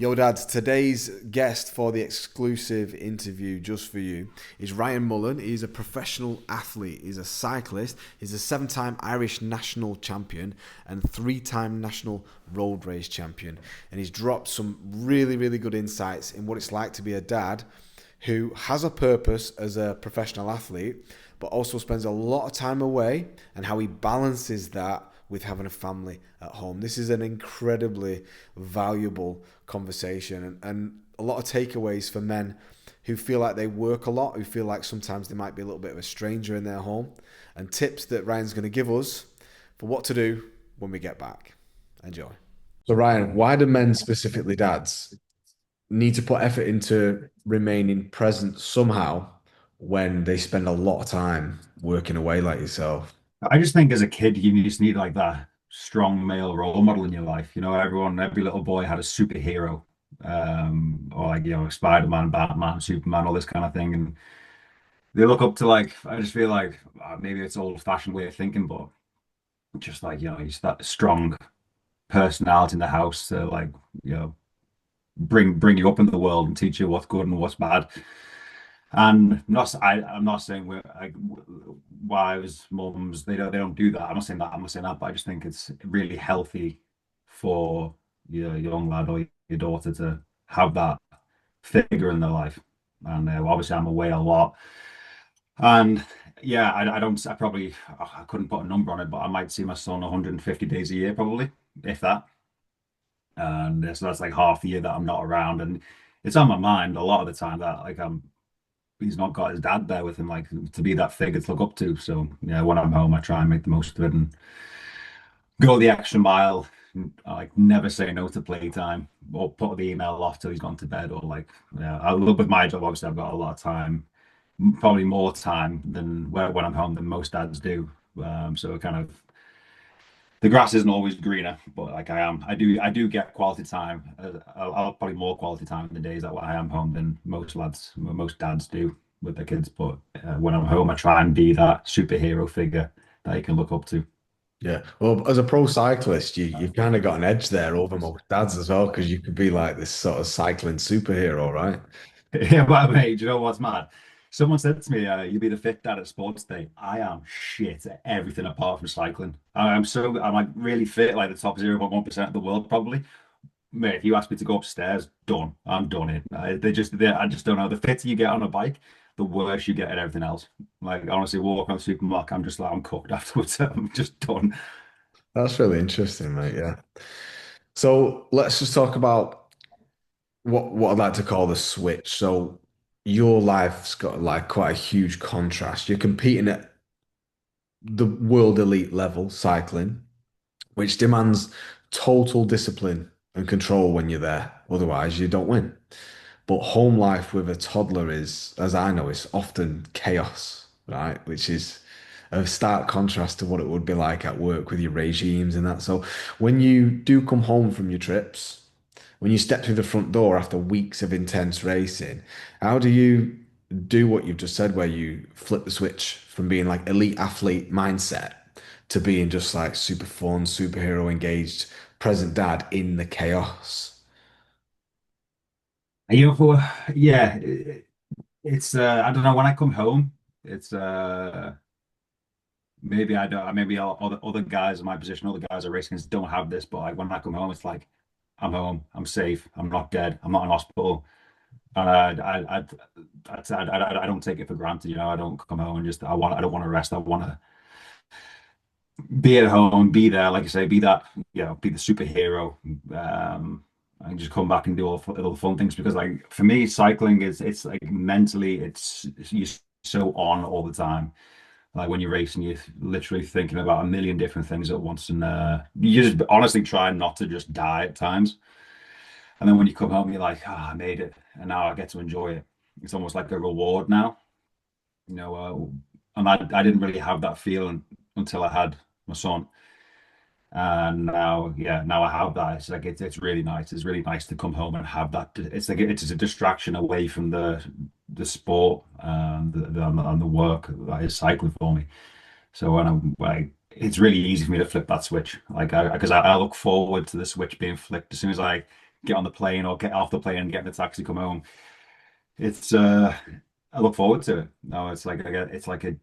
Yo, Dad, today's guest for the exclusive interview just for you is Ryan Mullen. He's a professional athlete. He's a cyclist. He's a seven-time Irish national champion and three-time national road race champion. And he's dropped some really, really good insights in what it's like to be a dad who has a purpose as a professional athlete, but also spends a lot of time away and how he balances that with having a family at home. This is an incredibly valuable conversation and a lot of takeaways for men who feel like they work a lot, who feel like sometimes they might be a little bit of a stranger in their home, and tips that Ryan's going to give us for what to do when we get back. Enjoy. So, Ryan, why do men, specifically dads, need to put effort into remaining present somehow when they spend a lot of time working away like yourself? I just think as a kid, you just need like that strong male role model in your life. Every little boy had a superhero, or like, Spider-Man, Batman, Superman, all this kind of thing. And they look up to like, I just feel like maybe it's old-fashioned way of thinking, but just like, just that strong personality in the house to like, you know, bring you up in the world and teach you what's good and what's bad. And I'm not saying we're like wives, mums, they don't do that. I'm not saying that, but I just think it's really healthy for your young lad or your daughter to have that figure in their life. And obviously, I'm away a lot, and yeah, I don't. I couldn't put a number on it, but I might see my son 150 days a year, probably, if that. And so that's like half the year that I'm not around, and it's on my mind a lot of the time that like he's not got his dad there with him, like to be that figure to look up to. So yeah, when I'm home, I try and make the most of it and go the extra mile. I like never say no to playtime or put the email off till he's gone to bed. Or like, yeah, I look with my job. Obviously, I've got a lot of time, probably more time than when I'm home than most dads do. So kind of the grass isn't always greener, but like I do get quality time. I'll probably more quality time in the days that I am home than most dads do with their kids. But when I'm home, I try and be that superhero figure that you can look up to. Yeah. Well, as a pro cyclist, you've kind of got an edge there over most dads as well, because you could be like this sort of cycling superhero, right? Yeah, but mate, do you know what's mad? Someone said to me, "You'll be the fit dad at sports day." I am shit at everything apart from cycling. I'm like really fit, like the top 0.1% of the world, probably. Mate, if you ask me to go upstairs, done. I'm done in. I just don't know. The fitter you get on a bike, the worse you get at everything else. Like honestly, walk on the supermarket, I'm just like I'm cooked afterwards. I'm just done. That's really interesting, mate. Yeah. So let's just talk about what I'd like to call the switch. So your life's got like quite a huge contrast. You're competing at the world elite level, cycling, which demands total discipline and control when you're there. Otherwise, you don't win. But home life with a toddler is, as I know, is often chaos, right? Which is a stark contrast to what it would be like at work with your regimes and that. So when you do come home from your trips, when you step through the front door after weeks of intense racing, how do you do what you've just said, where you flip the switch from being like elite athlete mindset to being just like super fun, superhero engaged, present dad in the chaos? And, yeah, it's I don't know when I come home, it's maybe I don't. Maybe other guys in my position, other guys are racing don't have this. But like when I come home, it's like I'm home. I'm safe. I'm not dead. I'm not in hospital. And I don't take it for granted. I don't come home and just I don't want to rest. I want to be at home, be there, like I say, be that be the superhero. And just come back and do all the fun things because like for me, cycling is it's like mentally you're so on all the time. Like when you're racing, you're literally thinking about a million different things at once, and you just honestly try not to just die at times. And then when you come home, you're like, "Ah, I made it, and now I get to enjoy it." It's almost like a reward now, you know. And I didn't really have that feeling until I had my son, and now, yeah, now I have that. It's like it's really nice. It's really nice to come home and have that. It's like it's a distraction away from the sport and the work that is cycling for me. So when I'm like, it's really easy for me to flip that switch. Like, because I look forward to the switch being flipped as soon as I get on the plane or get off the plane and get in the taxi, come home. It's I look forward to it. No, it's like I get it's like a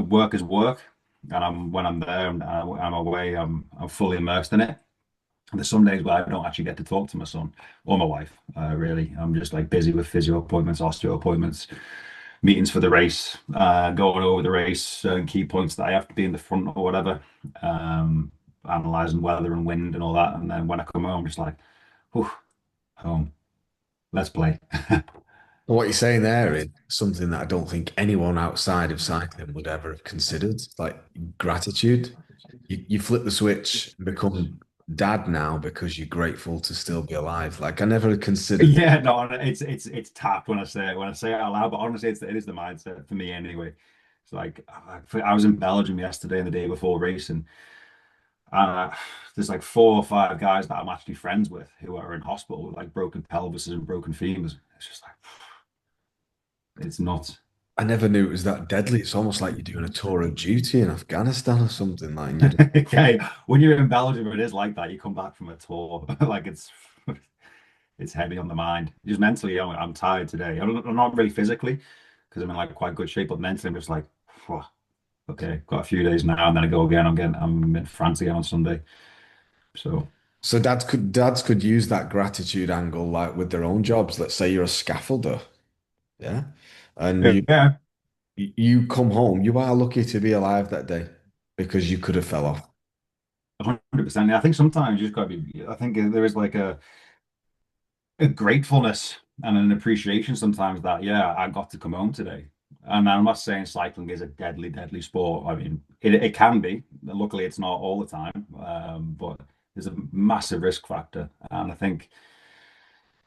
work is work, and I'm when I'm there and I'm away, I'm fully immersed in it. And there's some days where I don't actually get to talk to my son or my wife. Really, I'm just like busy with physio appointments, osteo appointments, meetings for the race, going over the race, key points that I have to be in the front or whatever, um, analyzing weather and wind and all that. And then when I come home, I'm just like, whew, home, let's play. What you're saying there is something that I don't think anyone outside of cycling would ever have considered. It's like gratitude. You flip the switch and become dad now because you're grateful to still be alive. Like I never considered. Yeah, no, it's tapped when I say it out loud, but honestly, it is the mindset for me anyway. It's like I was in Belgium yesterday and the day before racing, and there's like 4 or 5 guys that I'm actually friends with who are in hospital with like broken pelvises and broken femurs. It's just like it's nuts. I never knew it was that deadly. It's almost like you're doing a tour of duty in Afghanistan or something. Like, and you just, Yeah, when you're in Belgium, it is like that. You come back from a tour, like it's heavy on the mind. Just mentally, I'm tired today. I'm not really physically because I'm in like quite good shape, but mentally, I'm just like, "Phew, okay, got a few days now, and then I go again. I'm in France again on Sunday, so so dads could use that gratitude angle like with their own jobs. Let's say you're a scaffolder, yeah, and yeah, you come home. You are lucky to be alive that day because you could have fell off. 100%. I think sometimes you just got to be. I think there is like a gratefulness and an appreciation sometimes that yeah, I got to come home today. And I'm not saying cycling is a deadly, deadly sport. I mean, it can be. Luckily, it's not all the time, but there's a massive risk factor. And I think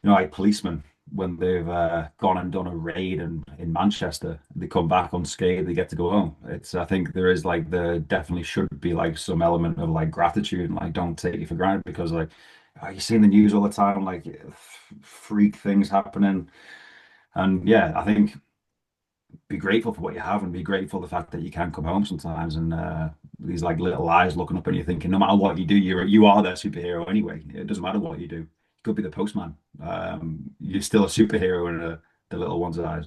like policemen when they've gone and done a raid in Manchester, they come back unscathed, they get to go home. It's I think there is like there definitely should be like some element of like gratitude and like don't take it for granted because like you see in the news all the time like freak things happening. And yeah, I think be grateful for what you have and be grateful the fact that you can come home sometimes and these like little eyes looking up and you're thinking no matter what you do, you are their superhero anyway. It doesn't matter what you do. You could be the postman. You're still a superhero in the little one's eyes.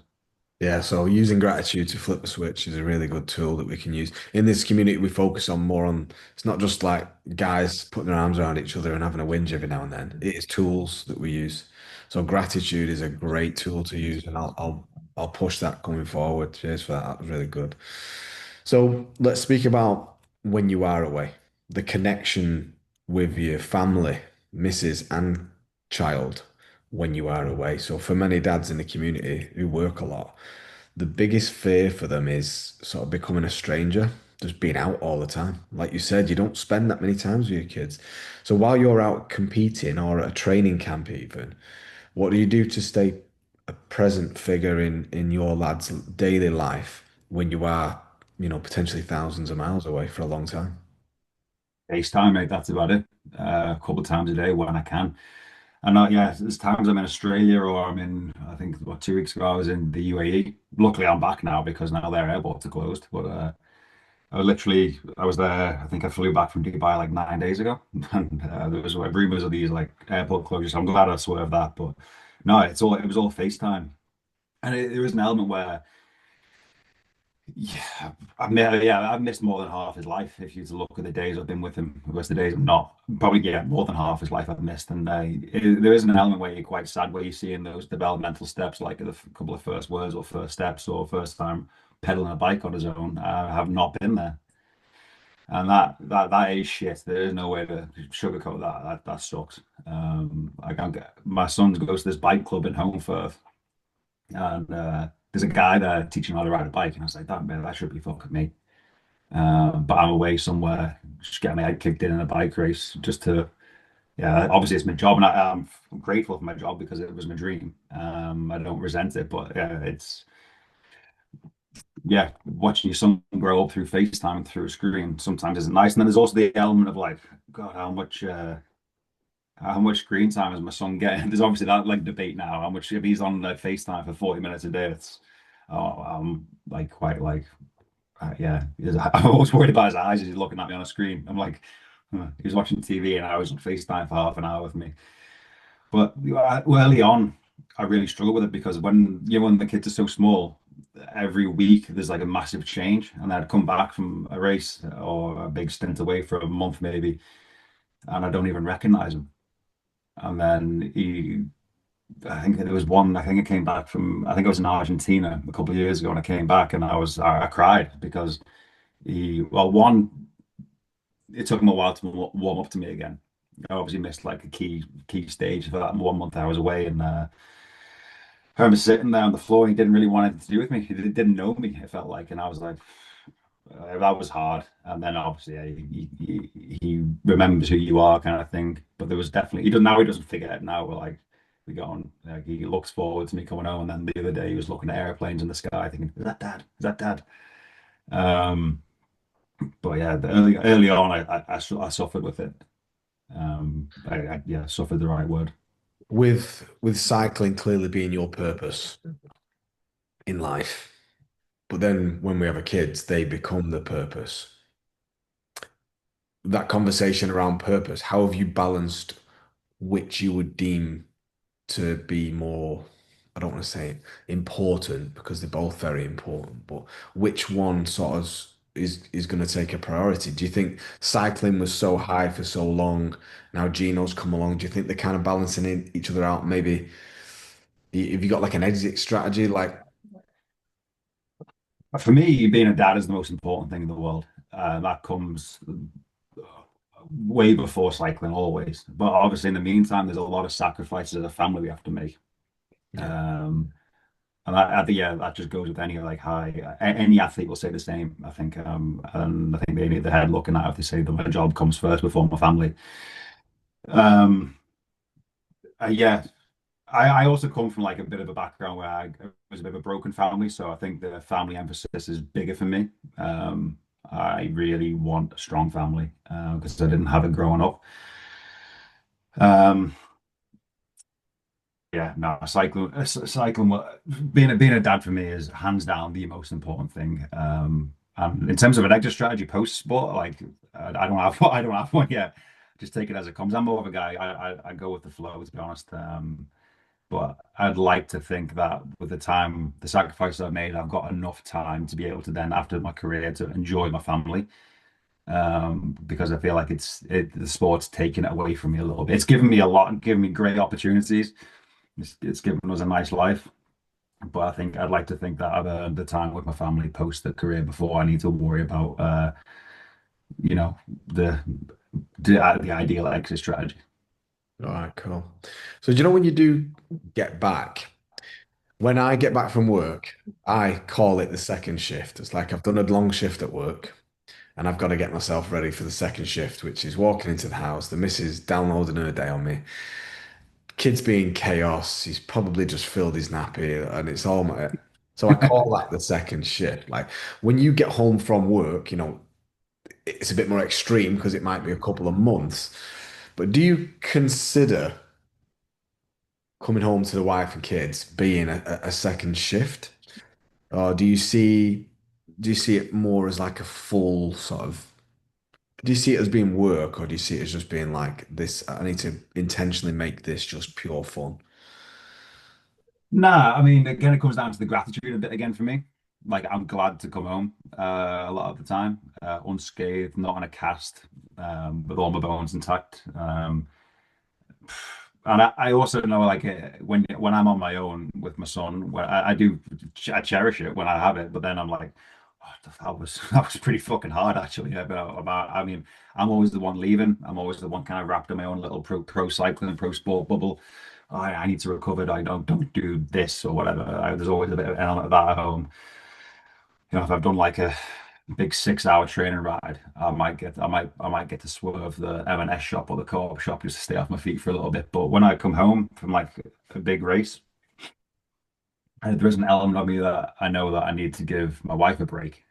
Yeah, so using gratitude to flip the switch is a really good tool that we can use. In this community, we focus on more on it's not just like guys putting their arms around each other and having a whinge every now and then. It is tools that we use. So gratitude is a great tool to use, and I'll push that coming forward. Cheers for that. That was really good. So let's speak about when you are away, the connection with your family, missus and child when you are away. So for many dads in the community who work a lot, the biggest fear for them is sort of becoming a stranger, just being out all the time. Like you said, you don't spend that many times with your kids. So while you're out competing or at a training camp even, what do you do to stay a present figure in your lad's daily life when you are, potentially thousands of miles away for a long time? FaceTime, mate, that's about it. A couple of times a day when I can. And yeah, there's times I'm in Australia or I'm in, I think, what, 2 weeks ago I was in the UAE. Luckily, I'm back now because now their airports are closed. But I was there, I think I flew back from Dubai like 9 days ago. And there was like, rumors of these like airport closures. So I'm glad I swerved that. But no, it was all FaceTime. And there was an element where yeah, I've missed more than half his life. If you to look at the days I've been with him, the rest of the days I'm not. Probably yeah, more than half his life I've missed. And there is an element where you're quite sad where you see in those developmental steps, like the couple of first words or first steps or first time pedaling a bike on his own, have not been there. And that is shit. There is no way to sugarcoat that. That sucks. I can't get my son goes to this bike club in Holmfirth, and there's a guy there teaching him how to ride a bike, and I was like, that should be fucking me. But I'm away somewhere, just getting my head kicked in a bike race, just to yeah. Obviously, it's my job, and I'm grateful for my job because it was my dream. I don't resent it, but yeah, it's yeah, watching your son grow up through FaceTime and through a screen sometimes isn't nice. And then there's also the element of like, God, how much screen time is my son getting? There's obviously that like debate now. How much if he's on like FaceTime for 40 minutes a day, it's oh, I'm like quite like yeah. I'm always worried about his eyes as he's looking at me on a screen. I'm like, huh, he was watching TV and I was on FaceTime for half an hour with me. But early on, I really struggle with it because when the kids are so small, every week there's like a massive change, and I'd come back from a race or a big stint away for a month maybe, and I don't even recognize him. And then I think there was one. I think I came back from. I think I was in Argentina a couple of years ago, and I came back and I cried because one, it took him a while to warm up to me again. I obviously missed like a key stage for that 1 month I was away, and I remember sitting there on the floor. He didn't really want anything to do with me. He didn't know me. It felt like, and I was like, that was hard. And then obviously he remembers who you are, kind of thing. But there was definitely he doesn't forget it now. We go on. Like, he looks forward to me coming home, and then the other day he was looking at airplanes in the sky, thinking, "Is that dad? Is that dad?" Um, but yeah, early on, I suffered with it. Yeah, suffered the right word. With cycling clearly being your purpose in life, but then when we have a kids, they become the purpose. That conversation around purpose, how have you balanced which you would deem to be more, I don't want to say important because they're both very important, but which one sort of is going to take a priority? Do you think cycling was so high for so long? Now Gino's come along. Do you think they're kind of balancing each other out? Maybe have you got like an exit strategy? Like, For me, being a dad is the most important thing in the world. That comes way before cycling, always. But obviously, in the meantime, there's a lot of sacrifices as a family we have to make. yeah, Um, and I think, yeah, that just goes with any like any athlete will say the same. I think, and I think they need their head looking at it if they say that my job comes first before my family. Um, yeah, I also come from like a bit of a background where I was a bit of a broken family, so I think the family emphasis is bigger for me. I really want a strong family because I didn't have it growing up. Um, yeah, no, being a dad for me is hands down the most important thing. And in terms of an exit strategy post sport, like I don't have I don't have one yet. Just take it as it comes. I'm more of a guy. I go with the flow, to be honest. But I'd like to think that with the sacrifices I've made, I've got enough time to be able to then, after my career, to enjoy my family. Because I feel like the sport's taken it away from me a little bit. It's given me a lot, given me great opportunities. It's given us a nice life. But I think I'd like to think that I've earned the time with my family post the career before I need to worry about, you know, the the ideal exit strategy. all right, cool. So do you know when you do get back? When I get back from work, I call it the second shift. It's like I've done a long shift at work and I've got to get myself ready for the second shift, which is walking into the house, the missus downloading her day on me, kids being chaos. He's probably just filled his nappy and it's all my. So I call that the second shift. Like when you get home from work, it's a bit more extreme because it might be a couple of months. But do you consider coming home to the wife and kids being a second shift? Or do you see it more as like a full sort of do you see it as being work or do you see it as just being like this I need to intentionally make this just pure fun? Nah, I mean, again, it comes down to the gratitude a bit again for me. Like, I'm glad to come home a lot of the time, unscathed, not on a cast, with all my bones intact. And I also know, like, when I'm on my own with my son, where I cherish it when I have it, but then I'm like, oh, that was pretty fucking hard, actually. Yeah, but I mean, I'm always the one leaving. I'm always the one kind of wrapped in my own little pro cycling, pro sport bubble. I need to recover. I don't do this or whatever. There's always a bit of element of that at home. If I've done like a big 6 hour training ride, I might get to swerve the M&S shop or the co-op shop just to stay off my feet for a little bit. But when I come home from like a big race, there is an element of me that I know that I need to give my wife a break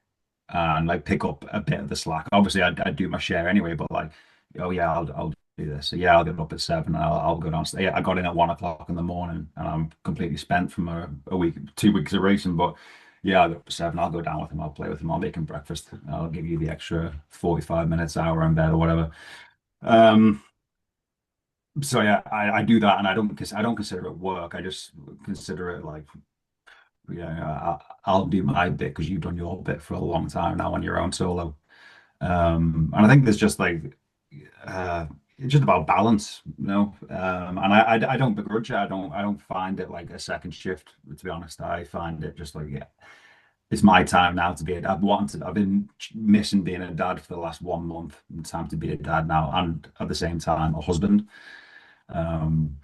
and like pick up a bit of the slack. Obviously, I do my share anyway, but like, oh yeah, I'll do this. So yeah, I'll get up at 7. I'll go downstairs. Yeah, I got in at 1 o'clock in the morning, and I'm completely spent from a week, 2 weeks of racing. But yeah, I'll get up at 7. I'll go down with him. I'll play with him. I'll make him breakfast. I'll give you the extra 45 minutes, hour in bed or whatever. Um, So yeah, I do that, and I don't consider it work. I just consider it like, yeah, I'll do my bit because you've done your bit for a long time now on your own solo. And I think there's just like uh, it's just about balance, you know. And I don't begrudge it. I don't find it like a second shift. To be honest, I find it just like, yeah, it's my time now to be a dad. I've been missing being a dad for the last 1 month. It's time to be a dad now, and at the same time, a husband.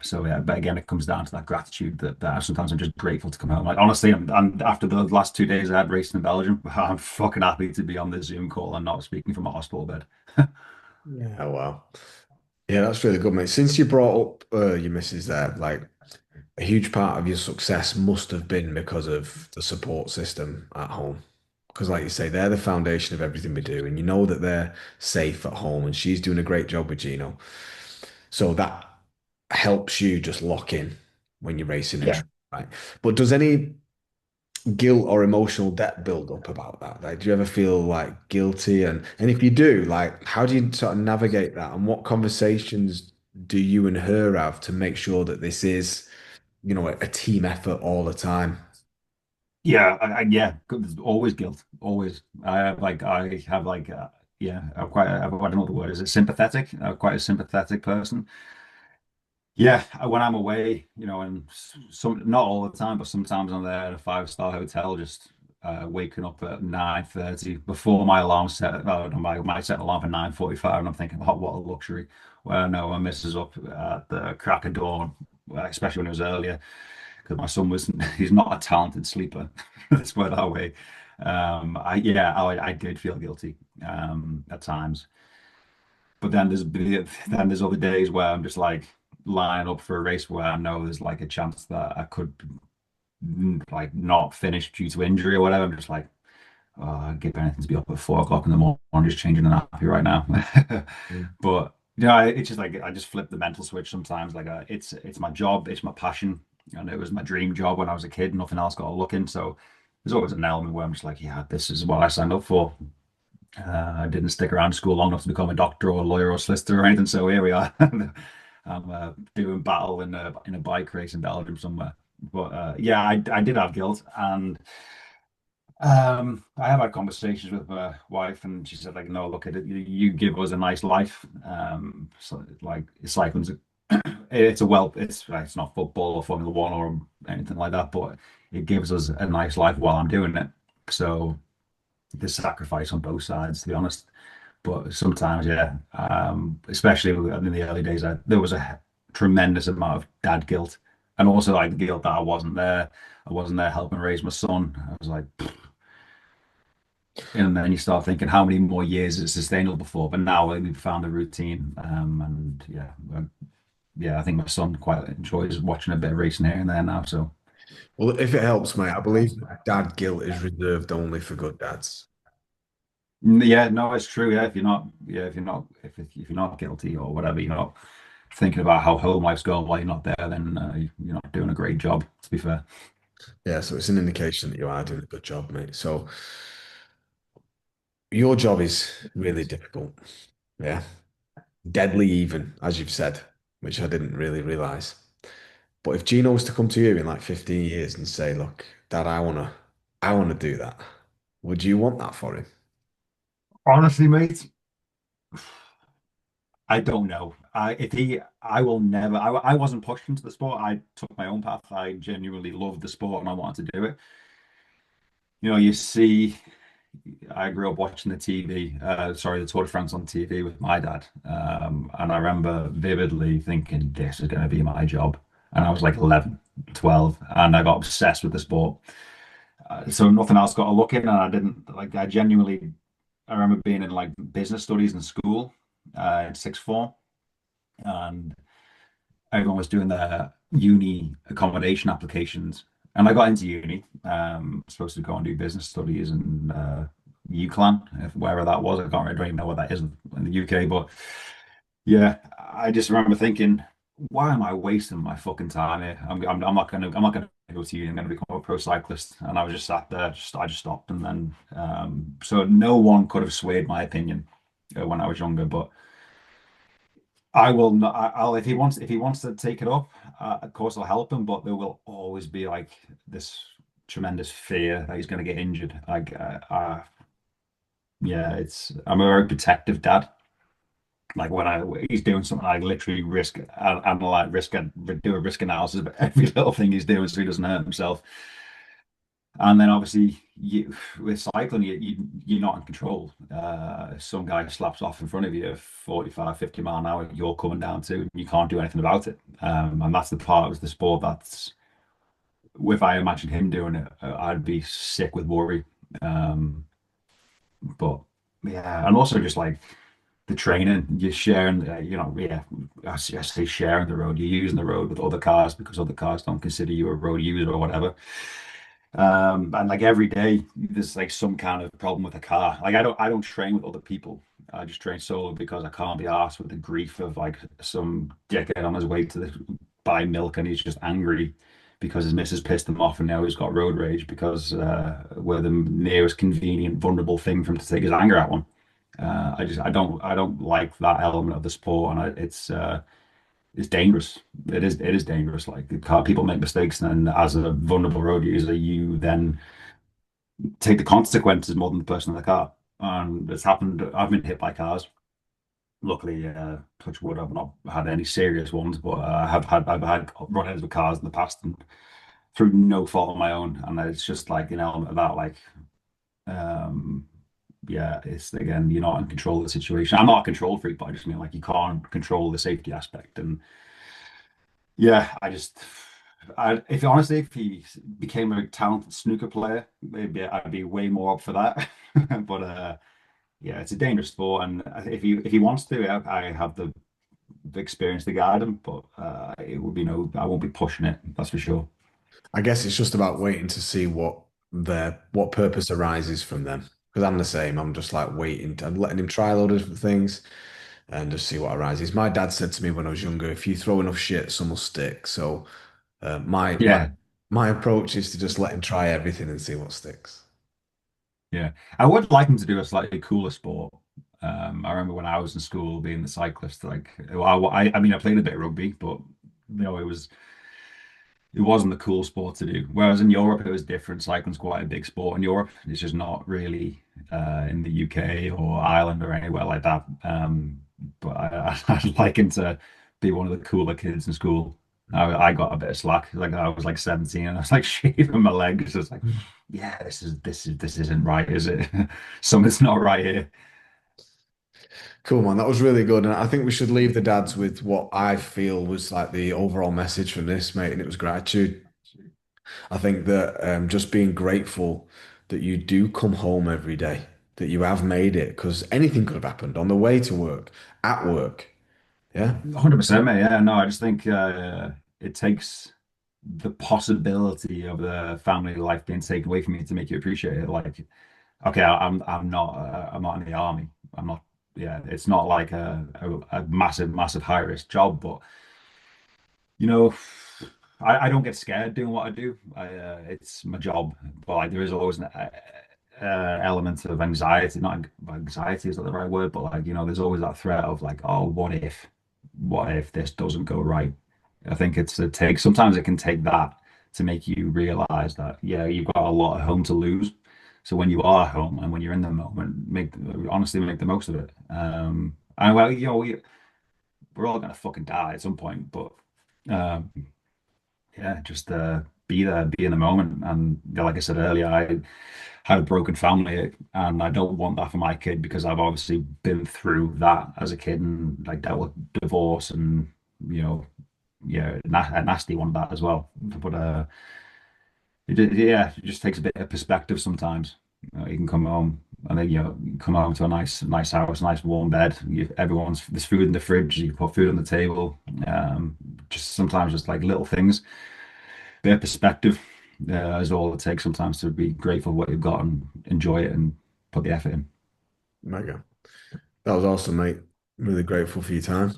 So yeah, but again, it comes down to that gratitude that sometimes I'm just grateful to come home. Like honestly, I'm after the last 2 days I had racing in Belgium, I'm fucking happy to be on this Zoom call and not speaking from a hospital bed. Yeah. Oh, wow. Yeah, that's really good, mate. Since you brought up your missus there, like a huge part of your success must have been because of the support system at home. Because, like you say, they're the foundation of everything we do, and you know that they're safe at home, and she's doing a great job with Gino. So that helps you just lock in when you're racing and Yeah. right. But does any guilt or emotional debt build up about that? Like, do you ever feel like guilty? And if you do, like, how do you sort of navigate that? And what conversations do you and her have to make sure that this is, a team effort all the time? Yeah, yeah, there's always guilt, always. I have like, yeah, I don't know what the word is. It's sympathetic. I'm quite a sympathetic person. Yeah, when I'm away, and some not all the time, but sometimes I'm there at a five-star hotel, just waking up at 9:30 before my alarm set. My set alarm for 9:45, and I'm thinking, oh, what a luxury. Well, no, I misses up at the crack of dawn, especially when it was earlier, because my son was he's not a talented sleeper. Let's put it that way. I did feel guilty at times. But then there's other days where I'm just like lining up for a race where I know there's like a chance that I could like not finish due to injury or whatever. I'm just like, oh, I'd give anything to be up at 4 o'clock in the morning, just changing an nappy right now. Mm. But it's just like I just flip the mental switch sometimes. Like it's my job, it's my passion, and it was my dream job when I was a kid. Nothing else got a look in. So there's always an element where I'm just like, yeah, this is what I signed up for. I didn't stick around school long enough to become a doctor or a lawyer or solicitor or anything. So here we are. I'm doing battle in a bike race in Belgium somewhere. But yeah, I did have guilt, and I have had conversations with my wife, and she said like, no, look at it. You give us a nice life. So like cycling's it's not football or Formula One or anything like that, but it gives us a nice life while I'm doing it. So there's sacrifice on both sides, to be honest. But sometimes, yeah, especially in the early days, there was a tremendous amount of dad guilt, and also like the guilt that I wasn't there. I wasn't there helping raise my son. I was like, and then you start thinking, how many more years is it sustainable before? But now we've found a routine, and yeah, yeah, I think my son quite enjoys watching a bit of racing here and there now. So Well, if it helps, mate, I believe dad guilt is reserved only for good dads. yeah, no, it's true. Yeah, if you're not guilty or whatever, you're not thinking about how home life's going while you're not there, then you're not doing a great job, to be fair. Yeah, so it's an indication that you are doing a good job, mate. So your job is really difficult. Yeah. Deadly even, as you've said, which I didn't really realize. But if Gino was to come to you in like 15 years and say, look, Dad, I wanna do that, would you want that for him? Honestly, mate, I don't know. I will never. I wasn't pushed into the sport. I took my own path. I genuinely loved the sport and I wanted to do it. You see, I grew up watching the TV, sorry, the Tour de France on TV with my dad. And I remember vividly thinking, this is going to be my job. And I was like 11, 12, and I got obsessed with the sport. So nothing else got a look in, and I didn't like. I remember being in like business studies in school, in sixth form, and everyone was doing their uni accommodation applications. And I got into uni, supposed to go and do business studies in UCLan, if wherever that was. I don't even know what that is in the UK, but yeah, I just remember thinking, why am I wasting my fucking time here? I'm not gonna go to uni. I'm gonna become a pro cyclist. And I was just sat there, I just stopped, and then so no one could have swayed my opinion when I was younger, but I will not. I'll if he wants to take it up, of course I'll help him. But there will always be like this tremendous fear that he's going to get injured. Like, yeah, it's I'm a very protective dad. Like when he's doing something, I literally analyze, do a risk analysis of every little thing he's doing so he doesn't hurt himself. And then obviously with cycling, you're not in control. If some guy slaps off in front of you 45, 50 mile an hour, you're coming down too, and you can't do anything about it. And that's the part of the sport that's, if I imagine him doing it, I'd be sick with worry. Um, but yeah, and also just like the training, you're sharing, yeah, I say sharing the road, you're using the road with other cars because other cars don't consider you a road user or whatever. And like every day, there's like some kind of problem with a car. Like I don't train with other people. I just train solo because I can't be asked with the grief of like some dickhead on his way to buy milk and he's just angry because his missus pissed him off and now he's got road rage because we're the nearest convenient, vulnerable thing for him to take his anger out on. I don't like that element of the sport, and it's dangerous. It is dangerous. Like people make mistakes, and as a vulnerable road user, you then take the consequences more than the person in the car. And it's happened. I've been hit by cars. Luckily, touch wood, I've not had any serious ones, but I've had run-ins with cars in the past, and through no fault of my own. And it's just like an element of that, like um, yeah, it's again, you're not in control of the situation. I'm not a control freak, but I just mean like you can't control the safety aspect. And yeah, if honestly, if he became a talented snooker player, maybe I'd be way more up for that. But yeah, it's a dangerous sport, and if he wants to, I have the experience to guide him. But it would be no, I won't be pushing it. That's for sure. I guess it's just about waiting to see what purpose arises from them. Because I'm the same. I'm just like waiting. I'm letting him try a load of different things and just see what arises. My dad said to me when I was younger, if you throw enough shit, some will stick. So my Yeah, my approach is to just let him try everything and see what sticks. yeah. I would like him to do a slightly cooler sport. I remember when I was in school being the cyclist, like, well, I mean, I played a bit of rugby, but it wasn't the cool sport to do. Whereas in Europe, it was different. Cycling's quite a big sport in Europe. It's just not really in the UK or Ireland or anywhere like that. But I'd like him to be one of the cooler kids in school. I got a bit of slack. Like I was like 17 and I was like shaving my legs. It's like, yeah, this isn't right, is it? Something's not right here. Cool, man. That was really good. And I think we should leave the dads with what I feel was like the overall message from this, mate. And it was gratitude. I think that just being grateful that you do come home every day, that you have made it, because anything could have happened on the way to work, at work. Yeah. 100%, mate. Yeah, no, I just think it takes the possibility of the family life being taken away from you to make you appreciate it. Like, okay, I'm not in the army. I'm not. Yeah, it's not like a massive high risk job, but you know, I don't get scared doing what I do. It's my job, but like there is always an element of anxiety. Not anxiety is not the right word, but like there's always that threat of like, oh, what if this doesn't go right? I think it takes sometimes it can take that to make you realize that yeah, you've got a lot at home to lose. So when you are home and when you're in the moment, honestly make the most of it. And well, we're all gonna fucking die at some point, but um, yeah, just be there, be in the moment. And yeah, like I said earlier, I had a broken family, and I don't want that for my kid because I've obviously been through that as a kid and like dealt with divorce and you know, yeah, a nasty one that as well. But yeah, it just takes a bit of perspective sometimes. You can come home and then you come home to a nice house, nice warm bed. There's food in the fridge. You put food on the table. Just sometimes just like little things, bit of perspective is all it takes sometimes to be grateful for what you've got and enjoy it and put the effort in. Mega. That was awesome, mate. Really grateful for your time.